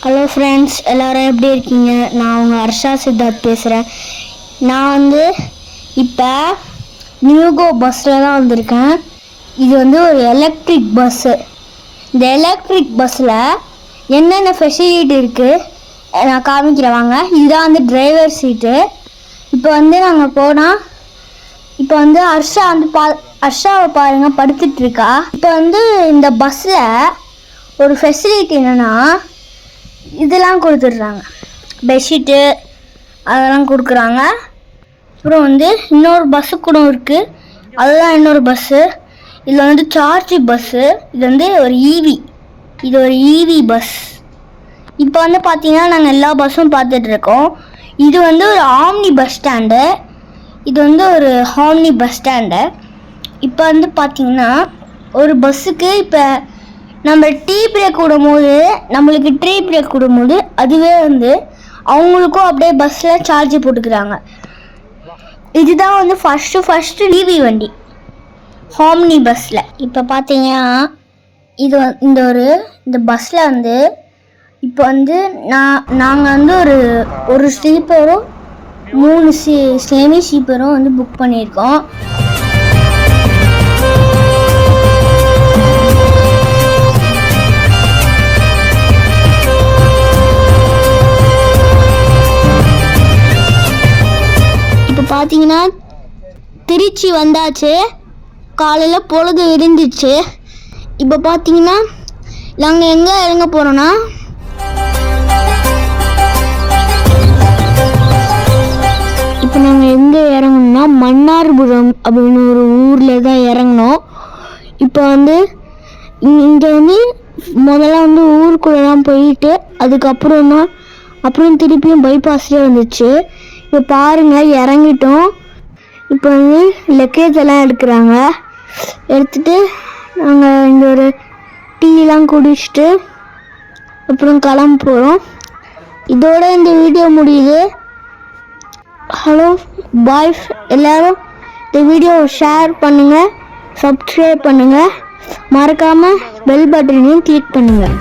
Hello friends, எல்லோரும் எப்படி இருக்கீங்க? நான் உங்கள் ஹர்ஷா சித்தார்த் பேசுகிறேன். நான் இப்போ நியூகோ பஸ்ஸில் தான் வந்திருக்கேன். இது ஒரு எலக்ட்ரிக் பஸ்ஸு. இந்த எலக்ட்ரிக் பஸ்ஸில் என்னென்ன ஃபெசிலிட்டி இருக்குது நான் காமிக்கிறேன் வாங்க. இதுதான் டிரைவர் சீட்டு. இப்போ நாங்கள் போனால் இப்போ ஹர்ஷா ஹர்ஷாவை பாருங்கள் படுத்துட்ருக்கா. இப்போ இந்த பஸ்ஸில் ஒரு ஃபெசிலிட்டி என்னென்னா இதெல்லாம் கொடுத்துட்றாங்க. பெட்ஷீட்டு அதெல்லாம் கொடுக்குறாங்க. அப்புறம் இன்னொரு பஸ்ஸு கூட இருக்குது. அதுதான் இன்னொரு பஸ்ஸு. இதில் சார்ஜ் பஸ்ஸு. இது ஒரு ஈவி. இது ஒரு ஈவி பஸ். இப்போ பார்த்தீங்கன்னா நாங்கள் எல்லா பஸ்ஸும் பார்த்துட்ருக்கோம். இது ஒரு ஆம்னி பஸ் ஸ்டாண்டு. இது ஒரு ஆம்னி பஸ் ஸ்டாண்டு. இப்போ பார்த்தீங்கன்னா ஒரு பஸ்ஸுக்கு இப்போ நம்ம டீ பிரேக் விடும்போது நம்மளுக்கு டீ பிரேக் விடும்போது அதுவே அவங்களுக்கும் அப்படியே பஸ்ஸில் சார்ஜ் போட்டுக்கிறாங்க. இதுதான் ஃபஸ்ட்டு ஈவி வண்டி ஆம்னி பஸ்ஸில். இப்போ பார்த்தீங்கன்னா இது இந்த பஸ்ஸில் இப்போ நாங்கள் ஒரு ஸ்லீப்பரும் 3 செமி ஸ்லீப்பரும் புக் பண்ணியிருக்கோம். பார்த்தீங்கன்னா திருச்சி வந்தாச்சு. காலையில் பொழுது விரிஞ்சிச்சு. இப்போ பார்த்தீங்கன்னா நாங்கள் எங்கே இறங்க போகிறோன்னா இப்போ நாங்கள் எங்கே இறங்கணும்னா மன்னார்புரம் அப்படின்னு ஒரு ஊரில் தான் இறங்கணும். இப்போ இங்கே முதல்ல ஊருக்குள்ளே தான் போயிட்டு அப்புறம் திருப்பியும் பைபாஸ்லேயே வந்துச்சு. இப்போ பாருங்கள் இறங்கிட்டோம். இப்போ லக்கேஜ் எல்லாம் எடுக்கிறாங்க. எடுத்துகிட்டு நாங்கள் இங்கே ஒரு டீலாம் குடிச்சிட்டு அப்புறம் கிளம்ப போகிறோம். இதோட இந்த வீடியோ முடியுது. ஹலோ பாய், எல்லோரும் இந்த வீடியோவை ஷேர் பண்ணுங்கள், சப்ஸ்கிரைப் பண்ணுங்கள், மறக்காமல் பெல் பட்டனையும் கிளிக் பண்ணுங்கள்.